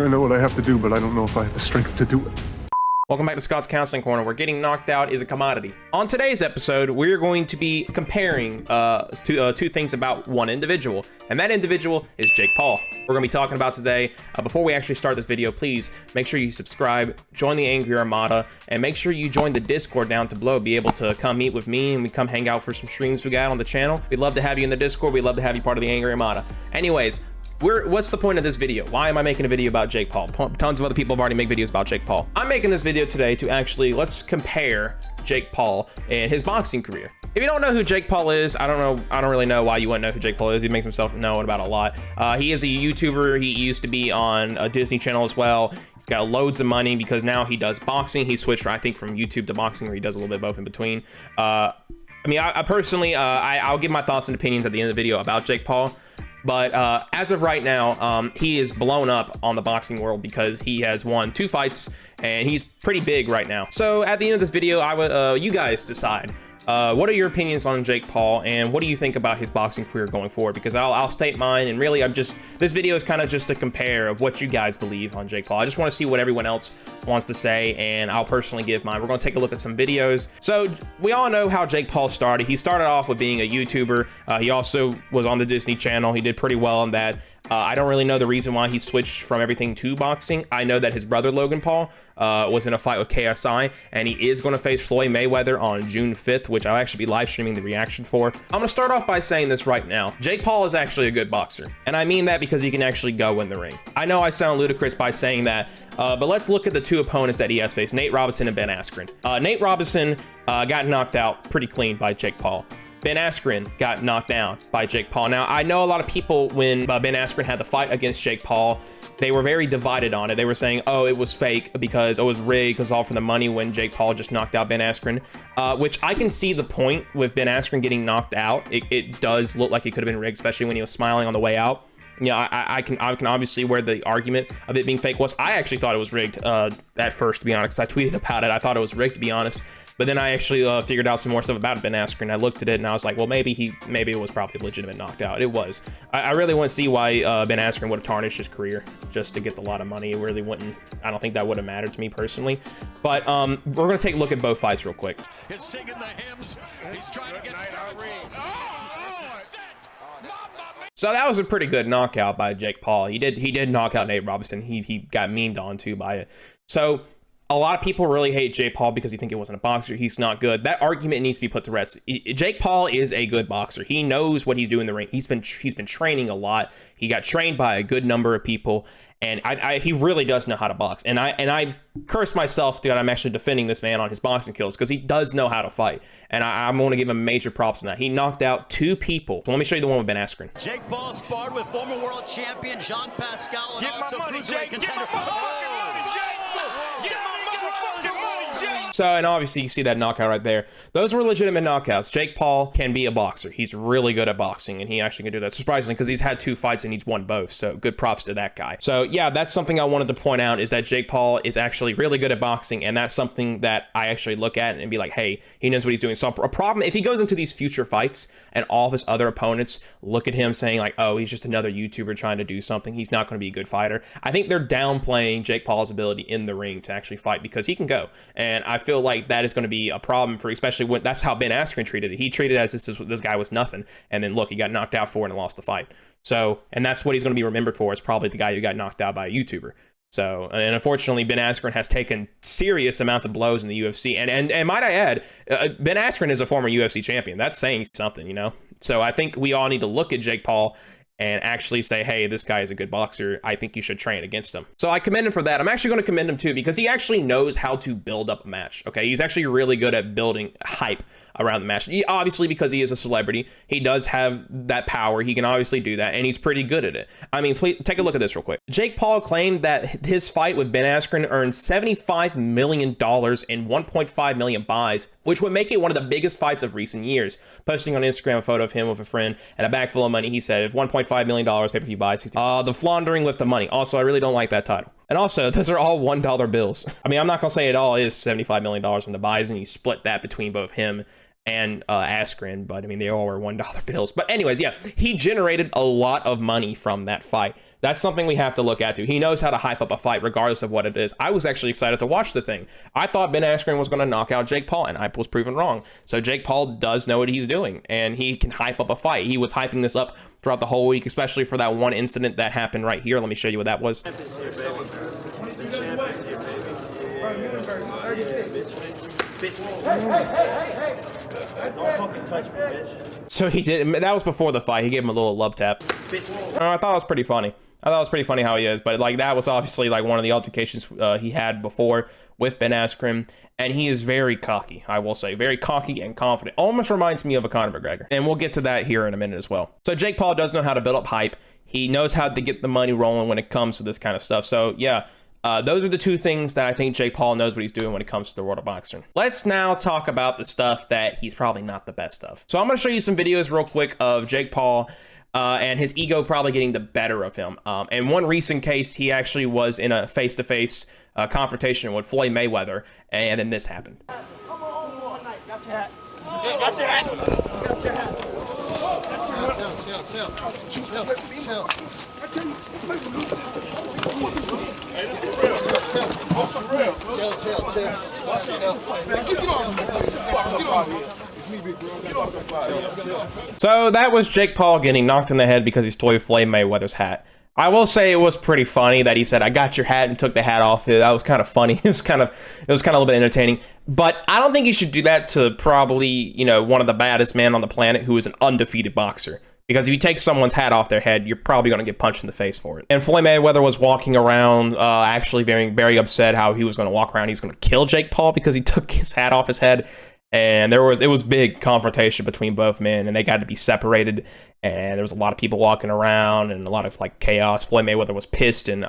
I know what I have to do, but I don't know if I have the strength to do it. Welcome back to Scott's Counseling Corner, where getting knocked out is a commodity. On today's episode, we're going to be comparing two things about one individual, and that individual is Jake Paul. We're going to be talking about today. Before we actually start this video, please make sure you subscribe, join the Angry Armada, and make sure you join the Discord down below. Be able to come meet with me and we come hang out for some streams we got on the channel. We'd love to have you in the Discord. We'd love to have you part of the Angry Armada. Anyways, what's the point of this video? Why am I making a video about Jake Paul? Tons of other people have already made videos about Jake Paul. I'm making this video today to actually, let's compare Jake Paul and his boxing career. If you don't know who Jake Paul is, I don't really know why you wouldn't know who Jake Paul is. He makes himself known about a lot. He is a YouTuber. He used to be on a Disney Channel as well. He's got loads of money because now he does boxing. He switched, I think, from YouTube to boxing, where he does a little bit of both in between. I personally, I'll give my thoughts and opinions at the end of the video about Jake Paul. But as of right now, he is blown up on the boxing world because he has won 2 fights and he's pretty big right now. So at the end of this video, you guys decide. What are your opinions on Jake Paul, and what do you think about his boxing career going forward? Because I'll state mine, and really this video is kind of just a compare of what you guys believe on Jake Paul. I just want to see what everyone else wants to say, and I'll personally give mine. We're going to take a look at some videos. So we all know how Jake Paul started. He started off with being a YouTuber. He also was on the Disney Channel. He did pretty well on that. I don't really know the reason why he switched from everything to boxing. I know that his brother Logan Paul was in a fight with KSI, and he is going to face Floyd Mayweather on June 5th, which I'll actually be live streaming the reaction for. I'm going to start off by saying this right now. Jake Paul is actually a good boxer, and I mean that because he can actually go in the ring. I know I sound ludicrous by saying that, but let's look at the 2 opponents that he has faced, Nate Robinson and Ben Askren. Nate Robinson got knocked out pretty clean by Jake Paul. Ben Askren got knocked down by Jake Paul. Now, I know a lot of people, when Ben Askren had the fight against Jake Paul, they were very divided on it. They were saying, oh, it was fake because it was rigged because all for the money, when Jake Paul just knocked out Ben Askren, which I can see the point with Ben Askren getting knocked out. It does look like it could have been rigged, especially when he was smiling on the way out. Yeah, I can obviously where the argument of it being fake was. I actually thought it was rigged at first, to be honest, because I tweeted about it. I thought it was rigged, to be honest. But then I actually figured out some more stuff about Ben Askren. I looked at it and I was like, well, maybe it was probably a legitimate knockout. It was. I really want to see why Ben Askren would have tarnished his career just to get a lot of money. It really wouldn't. I don't think that would have mattered to me personally. But we're going to take a look at both fights real quick. He's singing the hymns. He's trying to get So that was a pretty good knockout by Jake Paul. He did knock out Nate Robinson. He got memed on too by it. So a lot of people really hate Jake Paul because he think it wasn't a boxer. He's not good. That argument needs to be put to rest. Jake Paul is a good boxer. He knows what he's doing in the ring. He's been training a lot. He got trained by a good number of people, and he really does know how to box. And I curse myself that I'm actually defending this man on his boxing skills because he does know how to fight. And I'm going to give him major props on that. He knocked out 2 people. So let me show you the one with Ben Askren. Jake Paul sparred with former world champion Jean Pascal and also cruiserweight contender. So, and obviously you see that knockout right there. Those were legitimate knockouts. Jake Paul can be a boxer. He's really good at boxing, and he actually can do that, surprisingly, because he's had 2 fights and he's won both. So good props to that guy. So yeah, that's something I wanted to point out, is that Jake Paul is actually really good at boxing, and that's something that I actually look at and be like, hey, he knows what he's doing. So a problem, if he goes into these future fights and all of his other opponents look at him saying like, oh, he's just another YouTuber trying to do something, he's not going to be a good fighter. I think they're downplaying Jake Paul's ability in the ring to actually fight, because he can go. And I feel like that is going to be a problem for, especially when that's how Ben Askren treated it. He treated it as this guy was nothing, and then look, he got knocked out for it and lost the fight. So, and that's what he's going to be remembered for, is probably the guy who got knocked out by a YouTuber. So, and unfortunately, Ben Askren has taken serious amounts of blows in the UFC. And might I add, Ben Askren is a former UFC champion. That's saying something, you know? So I think we all need to look at Jake Paul and actually say, hey, this guy is a good boxer. I think you should train against him. So I commend him for that. I'm actually going to commend him too, because he actually knows how to build up a match. Okay, he's actually really good at building hype around the match. Obviously, because he is a celebrity, he does have that power. He can obviously do that, and he's pretty good at it. I mean, please take a look at this real quick. Jake Paul claimed that his fight with Ben Askren earned $75 million and 1.5 million buys, which would make it one of the biggest fights of recent years. Posting on Instagram a photo of him with a friend and a bag full of money, he said, if $1.5 million pay-per-view buys, the floundering with the money. Also, I really don't like that title. And also, those are all $1 bills. I mean, I'm not going to say it all is $75 million from the buys, and you split that between both him and Askren, but I mean, they all were $1 bills. But anyways, yeah, he generated a lot of money from that fight. That's something we have to look at too. He knows how to hype up a fight regardless of what it is. I was actually excited to watch the thing. I thought Ben Askren was going to knock out Jake Paul, and I was proven wrong. So Jake Paul does know what he's doing, and he can hype up a fight. He was hyping this up throughout the whole week, especially for that one incident that happened right here. Let me show you what that was. So he did. That was before the fight. He gave him a little love tap. I thought it was pretty funny. I thought it was pretty funny how he is, but like that was obviously like one of the altercations he had before with Ben Askren, and he is very cocky. I will say, very cocky and confident. Almost reminds me of a Conor McGregor, and we'll get to that here in a minute as well. So Jake Paul does know how to build up hype. He knows how to get the money rolling when it comes to this kind of stuff. So yeah. Those are the two things that I think Jake Paul knows what he's doing when it comes to the world of boxing. Let's now talk about the stuff that he's probably not the best of. So I'm going to show you some videos real quick of Jake Paul and his ego probably getting the better of him. In one recent case, he actually was in a face-to-face confrontation with Floyd Mayweather, and then this happened. Come on, all night. Got your hat. Got your hat. Got your hat. So that was Jake Paul getting knocked in the head because he stole Floyd Mayweather's hat. I will say it was pretty funny that he said, "I got your hat," and took the hat off. That was kind of funny. It was kind of a little bit entertaining. But I don't think you should do that to probably, you know, one of the baddest men on the planet who is an undefeated boxer. Because if you take someone's hat off their head, you're probably going to get punched in the face for it. And Floyd Mayweather was walking around actually very, very upset how he was going to walk around. He's going to kill Jake Paul because he took his hat off his head. And it was big confrontation between both men, and they got to be separated. And there was a lot of people walking around and a lot of like chaos. Floyd Mayweather was pissed, and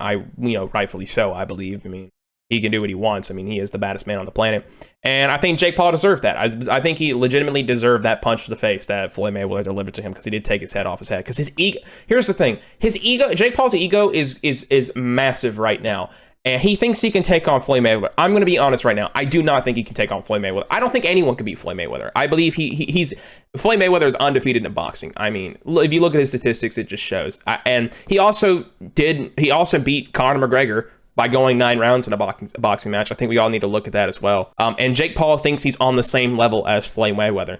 rightfully so, I believe. I mean, he can do what he wants. I mean, he is the baddest man on the planet. And I think Jake Paul deserved that. I think he legitimately deserved that punch to the face that Floyd Mayweather delivered to him, because he did take his head off his head. Because his ego, here's the thing, Jake Paul's ego is massive right now. And he thinks he can take on Floyd Mayweather. I'm going to be honest right now. I do not think he can take on Floyd Mayweather. I don't think anyone can beat Floyd Mayweather. I believe Floyd Mayweather is undefeated in boxing. I mean, if you look at his statistics, it just shows. And he also beat Conor McGregor by going 9 rounds in a boxing match. I think we all need to look at that as well. And Jake Paul thinks he's on the same level as Floyd Mayweather.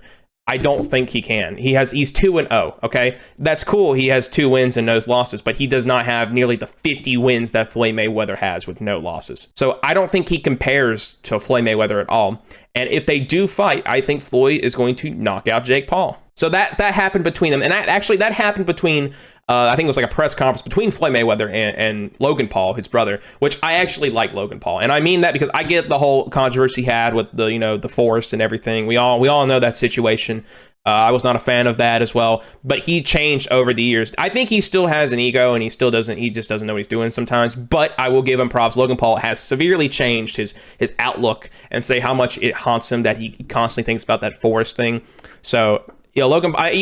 I don't think he can. He's 2-0, okay? That's cool. He has 2 wins and no losses, but he does not have nearly the 50 wins that Floyd Mayweather has with no losses. So I don't think he compares to Floyd Mayweather at all. And if they do fight, I think Floyd is going to knock out Jake Paul. So that happened between them. And that happened between I think it was like a press conference between Floyd Mayweather and Logan Paul, his brother, which I actually like Logan Paul. And I mean that because I get the whole controversy he had with the forest and everything. We all know that situation. I was not a fan of that as well, but he changed over the years. I think he still has an ego, and he just doesn't know what he's doing sometimes, but I will give him props. Logan Paul has severely changed his outlook, and say how much it haunts him that he constantly thinks about that forest thing. So, you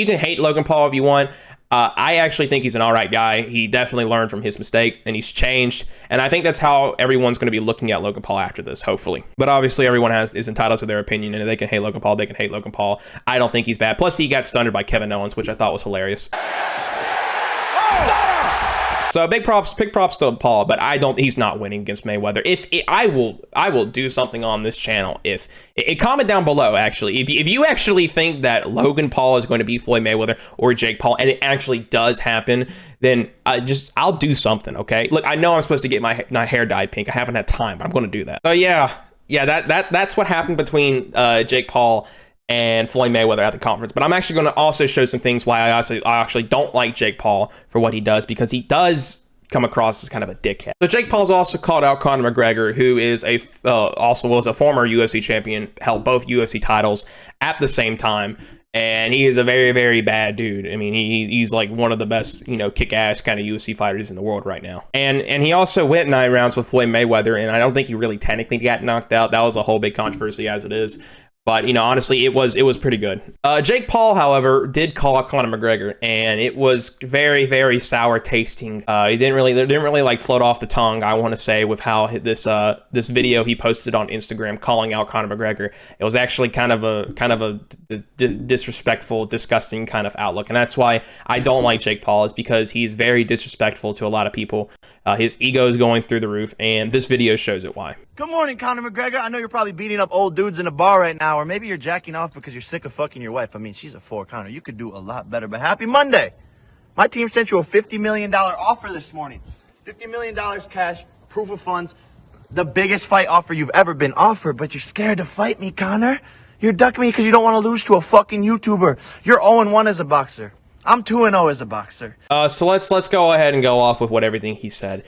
can hate Logan Paul if you want. I actually think he's an all right guy. He definitely learned from his mistake, and he's changed. And I think that's how everyone's going to be looking at Logan Paul after this, hopefully. But obviously, everyone is entitled to their opinion, and if they can hate Logan Paul, they can hate Logan Paul. I don't think he's bad. Plus, he got stunned by Kevin Owens, which I thought was hilarious. So big props to Paul, but he's not winning against Mayweather. I will do something on this channel if comment down below, actually, if you actually think that Logan Paul is going to beat Floyd Mayweather or Jake Paul, and it actually does happen, then I'll do something. Okay, look, I know I'm supposed to get my hair dyed pink. I haven't had time, but I'm going to do that. So yeah, that's what happened between Jake Paul and Floyd Mayweather at the conference. But I'm actually going to also show some things why I actually don't like Jake Paul for what he does, because he does come across as kind of a dickhead. So Jake Paul's also called out Conor McGregor, who is also was a former UFC champion, held both UFC titles at the same time. And he is a very, very bad dude. I mean, he's like one of the best, kick-ass kind of UFC fighters in the world right now. And he also went 9 rounds with Floyd Mayweather, and I don't think he really technically got knocked out. That was a whole big controversy as it is. But, you know, honestly, it was pretty good. Jake Paul, however, did call out Conor McGregor, and it was very, very sour tasting. It didn't really like float off the tongue, I want to say, with how this video he posted on Instagram calling out Conor McGregor. It was actually kind of a disrespectful, disgusting kind of outlook, and that's why I don't like Jake Paul, is because he's very disrespectful to a lot of people. His ego is going through the roof, and this video shows it why. Good morning, Conor McGregor. I know you're probably beating up old dudes in a bar right now, or maybe you're jacking off because you're sick of fucking your wife. I mean, she's a 4, Conor. You could do a lot better, but happy Monday. My team sent you a $50 million offer this morning. $50 million cash, proof of funds, the biggest fight offer you've ever been offered, but you're scared to fight me, Conor. You're ducking me because you don't want to lose to a fucking YouTuber. You're 0-1 as a boxer. I'm 2-0 as a boxer. So let's go ahead and go off with what everything he said.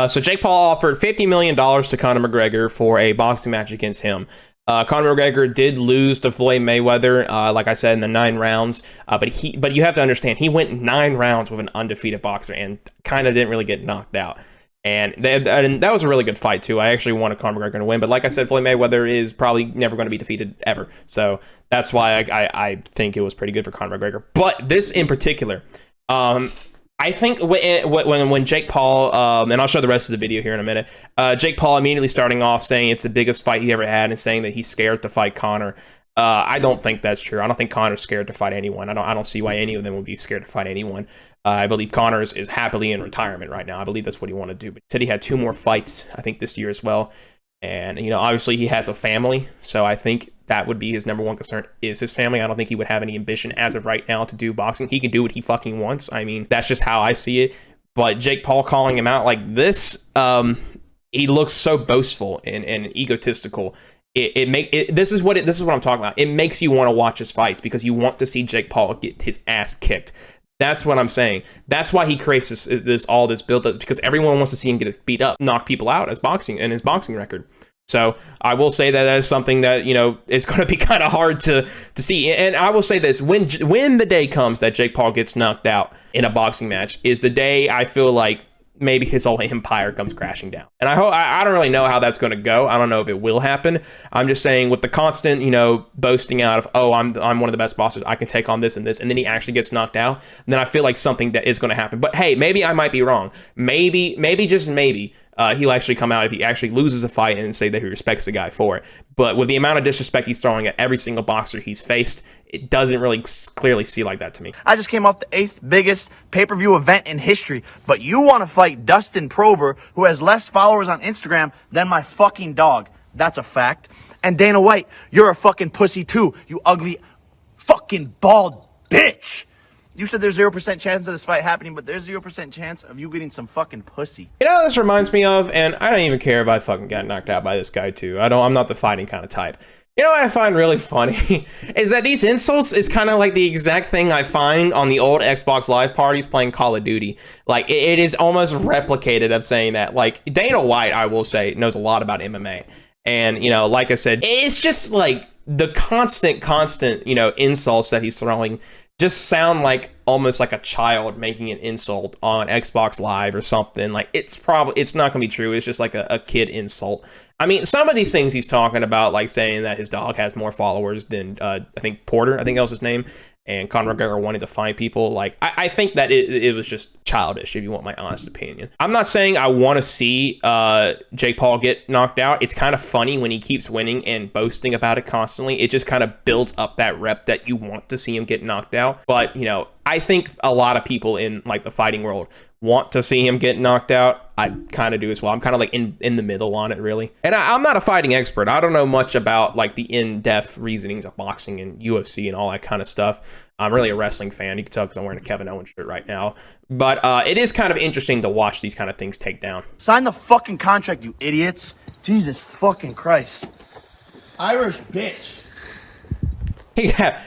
So Jake Paul offered $50 million to Conor McGregor for a boxing match against him. Conor McGregor did lose to Floyd Mayweather, like I said, in the 9 rounds. But you have to understand, he went 9 rounds with an undefeated boxer and kind of didn't really get knocked out. And that was a really good fight, too. I actually wanted Conor McGregor to win. But like I said, Floyd Mayweather is probably never going to be defeated ever. So that's why I think it was pretty good for Conor McGregor. But this in particular, I think when Jake Paul, and I'll show the rest of the video here in a minute, Jake Paul immediately starting off saying it's the biggest fight he ever had and saying that he's scared to fight Conor. I don't think that's true. I don't think Conor's scared to fight anyone. I don't see why any of them would be scared to fight anyone. I believe Conor is happily in retirement right now. I believe that's what he wanted to do. But he said he had 2 more fights, I think, this year as well. And, you know, obviously he has a family. So I think that would be his number one concern, is his family. I don't think he would have any ambition as of right now to do boxing. He can do what he fucking wants. I mean, that's just how I see it. But Jake Paul calling him out like this, he looks so boastful and egotistical. This is what I'm talking about. It makes you want to watch his fights because you want to see Jake Paul get his ass kicked. That's what I'm saying. That's why he creates all this build-up, because everyone wants to see him get beat up, knock people out as boxing and his boxing record. So I will say that is something that, you know, it's going to be kind of hard to see. And I will say this, when the day comes that Jake Paul gets knocked out in a boxing match is the day I feel like maybe his whole empire comes crashing down. And I don't really know how that's going to go. I don't know if it will happen. I'm just saying, with the constant, you know, boasting out of, oh, I'm one of the best boxers, I can take on this and this, and then he actually gets knocked out, then I feel like something that is going to happen. But hey, maybe I might be wrong. Maybe just maybe he'll actually come out if he actually loses a fight and say that he respects the guy for it. But with the amount of disrespect he's throwing at every single boxer he's faced, it doesn't really clearly see like that to me. I just came off the 8th biggest pay-per-view event in history, but you want to fight Dustin Prober, who has less followers on Instagram than my fucking dog. That's a fact. And Dana White, you're a fucking pussy too, you ugly fucking bald bitch. You said there's 0% chance of this fight happening, but there's 0% chance of you getting some fucking pussy. You know what this reminds me of? And I don't even care if I fucking got knocked out by this guy too. I'm not the fighting kind of type. You know what I find really funny is that these insults is kind of like the exact thing I find on the old Xbox Live parties playing Call of Duty. Like, it is almost replicated of saying that. Like, Dana White, I will say, knows a lot about MMA. And, you know, like I said, it's just like the constant, you know, insults that he's throwing just sound like almost like a child making an insult on Xbox Live or something. Like, it's not gonna be true. It's just like a kid insult. I mean, some of these things he's talking about, like saying that his dog has more followers than I think Porter, I think that was his name, and Conor McGregor wanting to find people. Like, I think that it was just childish, if you want my honest opinion. I'm not saying I want to see Jake Paul get knocked out. It's kind of funny when he keeps winning and boasting about it constantly. It just kind of builds up that rep that you want to see him get knocked out. But, you know, I think a lot of people in like the fighting world want to see him get knocked out. I kind of do as well. I'm kind of like in the middle on it, really. And I'm not a fighting expert. I don't know much about like the in-depth reasonings of boxing and UFC and all that kind of stuff. I'm really a wrestling fan. You can tell because I'm wearing a Kevin Owens shirt right now. But it is kind of interesting to watch these kind of things take down. Sign the fucking contract, you idiots. Jesus fucking Christ. Irish bitch. Yeah,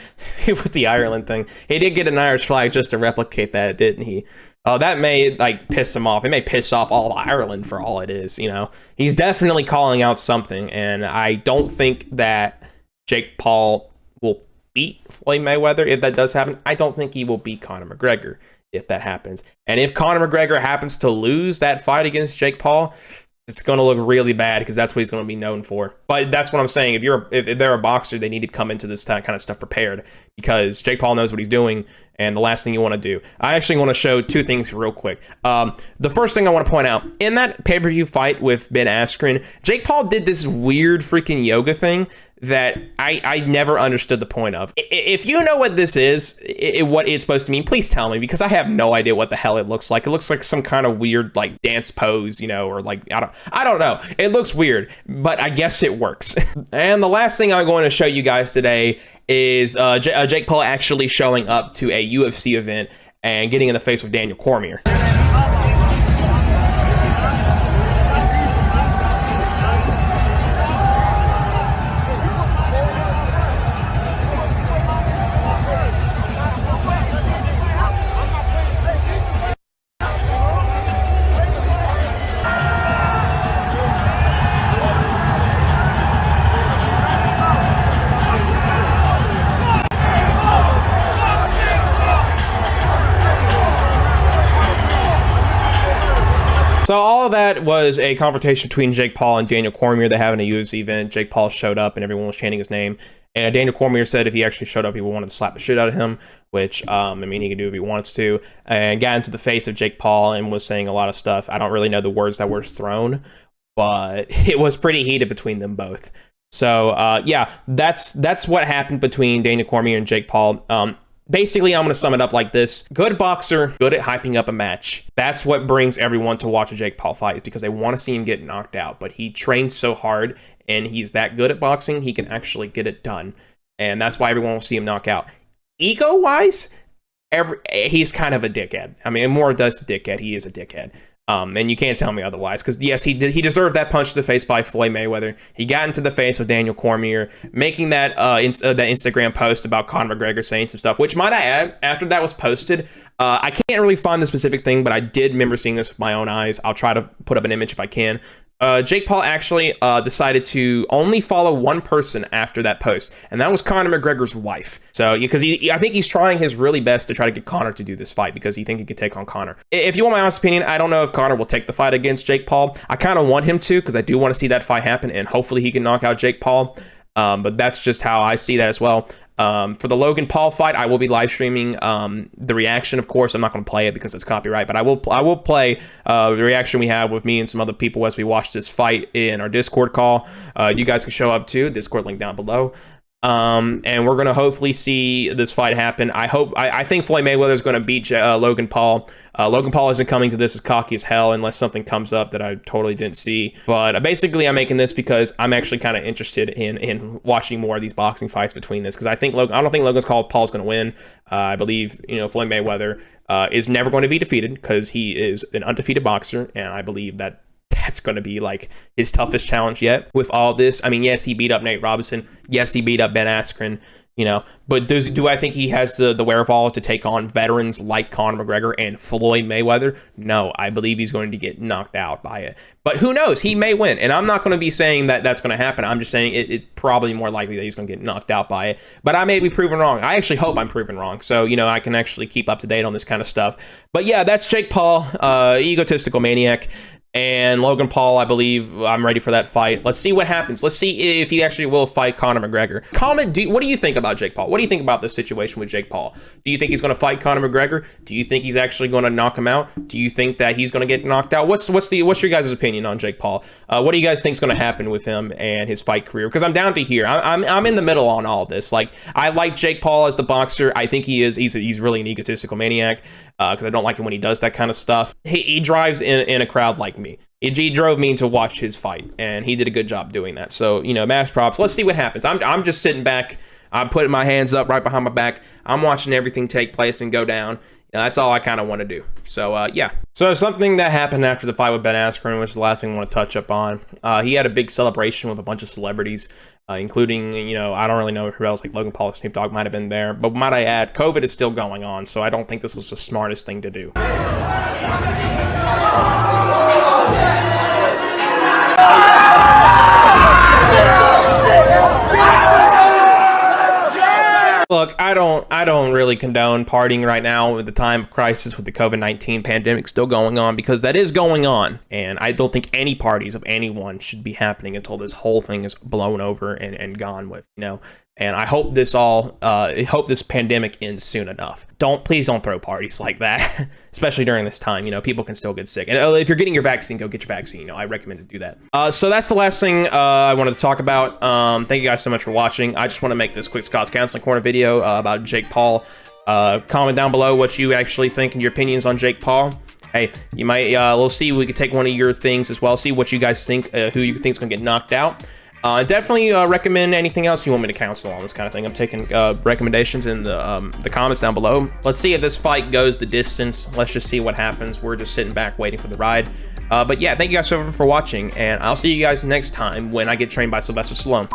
with the Ireland thing. He did get an Irish flag just to replicate that, didn't he? Oh, that may like piss him off. It may piss off all of Ireland for all it is, you know. He's definitely calling out something, and I don't think that Jake Paul will beat Floyd Mayweather if that does happen. I don't think he will beat Conor McGregor if that happens. And if Conor McGregor happens to lose that fight against Jake Paul, It's going to look really bad because that's what he's going to be known for. But that's what I'm saying. If they're a boxer, they need to come into this kind of stuff prepared, because Jake Paul knows what he's doing, and the last thing you want to do. I actually want to show two things real quick. The first thing I want to point out, in that pay-per-view fight with Ben Askren, Jake Paul did this weird freaking yoga thing that I never understood the point of. If you know what this is, what it's supposed to mean, please tell me, because I have no idea what the hell it looks like. It looks like some kind of weird like dance pose, you know, or like I don't know. It looks weird, but I guess it works. And the last thing I'm going to show you guys today is Jake Paul actually showing up to a UFC event and getting in the face with Daniel Cormier. So all of that was a confrontation between Jake Paul and Daniel Cormier. They have a UFC event. Jake Paul showed up and everyone was chanting his name. And Daniel Cormier said if he actually showed up, he wanted to slap the shit out of him, which, I mean, he can do if he wants to. And got into the face of Jake Paul and was saying a lot of stuff. I don't really know the words that were thrown, but it was pretty heated between them both. So, yeah, that's what happened between Daniel Cormier and Jake Paul. Basically, I'm going to sum it up like this. Good boxer, good at hyping up a match. That's what brings everyone to watch a Jake Paul fight, because they want to see him get knocked out. But he trains so hard, and he's that good at boxing, he can actually get it done. And that's why everyone will see him knock out. Ego-wise, he's kind of a dickhead. I mean, more does dickhead. He is a dickhead. And you can't tell me otherwise, because yes, he deserved that punch to the face by Floyd Mayweather. He got into the face with Daniel Cormier, making that that Instagram post about Conor McGregor saying some stuff, which, might I add, after that was posted, I can't really find the specific thing, but I did remember seeing this with my own eyes. I'll try to put up an image if I can. Jake Paul actually decided to only follow one person after that post, and that was Conor McGregor's wife. So, because I think he's trying his really best to try to get Conor to do this fight, because he thinks he could take on Conor. If you want my honest opinion, I don't know if Conor will take the fight against Jake Paul. I kind of want him to, because I do want to see that fight happen, and hopefully he can knock out Jake Paul. But that's just how I see that as well. For the Logan Paul fight, I will be live streaming the reaction. Of course, I'm not going to play it because it's copyright, but I will play the reaction we have with me and some other people as we watch this fight in our Discord call. You guys can show up too. Discord link down below. And we're going to hopefully see this fight happen. I think Floyd Mayweather is going to beat Logan Paul. Logan Paul isn't coming to this as cocky as hell unless something comes up that I totally didn't see. But basically, I'm making this because I'm actually kind of interested in watching more of these boxing fights between this, because I don't think Logan Paul's going to win. I believe Floyd Mayweather is never going to be defeated, because he is an undefeated boxer, and I believe that's going to be like his toughest challenge yet with all this. I mean, yes, he beat up Nate Robinson. Yes, he beat up Ben Askren, but do I think he has the wherewithal to take on veterans like Conor McGregor and Floyd Mayweather? No, I believe he's going to get knocked out by it. But who knows? He may win. And I'm not going to be saying that that's going to happen. I'm just saying it's probably more likely that he's going to get knocked out by it. But I may be proven wrong. I actually hope I'm proven wrong, so, I can actually keep up to date on this kind of stuff. But yeah, that's Jake Paul, egotistical maniac. And Logan Paul, I believe, I'm ready for that fight. Let's see what happens. Let's see if he actually will fight Conor McGregor. Comment, what do you think about Jake Paul? What do you think about this situation with Jake Paul? Do you think he's going to fight Conor McGregor? Do you think he's actually going to knock him out? Do you think that he's going to get knocked out? What's your guys' opinion on Jake Paul? What do you guys think is going to happen with him and his fight career? Because I'm down to hear. I'm in the middle on all this. Like, I like Jake Paul as the boxer. I think he's really an egotistical maniac, because I don't like him when he does that kind of stuff. He drives in a crowd like me. He drove me to watch his fight, and he did a good job doing that. So, max props. Let's see what happens. I'm just sitting back. I'm putting my hands up right behind my back. I'm watching everything take place and go down. That's all I kind of want to do. So, yeah. So, something that happened after the fight with Ben Askren was the last thing I want to touch up on. He had a big celebration with a bunch of celebrities, including, I don't really know who else, like Logan Paul and Snoop Dogg might have been there. But might I add, COVID is still going on, so I don't think this was the smartest thing to do. Look, I don't really condone partying right now at the time of crisis with the COVID-19 pandemic still going on, because that is going on. And I don't think any parties of anyone should be happening until this whole thing is blown over and gone with, you know. And I hope this pandemic ends soon enough. Please don't throw parties like that, especially during this time. You know, people can still get sick. And if you're getting your vaccine, go get your vaccine. You know, I recommend to do that. So that's the last thing I wanted to talk about. Thank you guys so much for watching. I just want to make this quick Scott's Counseling Corner video about Jake Paul. Comment down below what you actually think and your opinions on Jake Paul. Hey, you might, we'll see. We could take one of your things as well. See what you guys think, who you think is going to get knocked out. Definitely recommend anything else you want me to counsel on this kind of thing. I'm taking recommendations in the comments down below. Let's see if this fight goes the distance. Let's just see what happens. We're just sitting back waiting for the ride. But yeah, thank you guys so much for watching, and I'll see you guys next time when I get trained by Sylvester Stallone.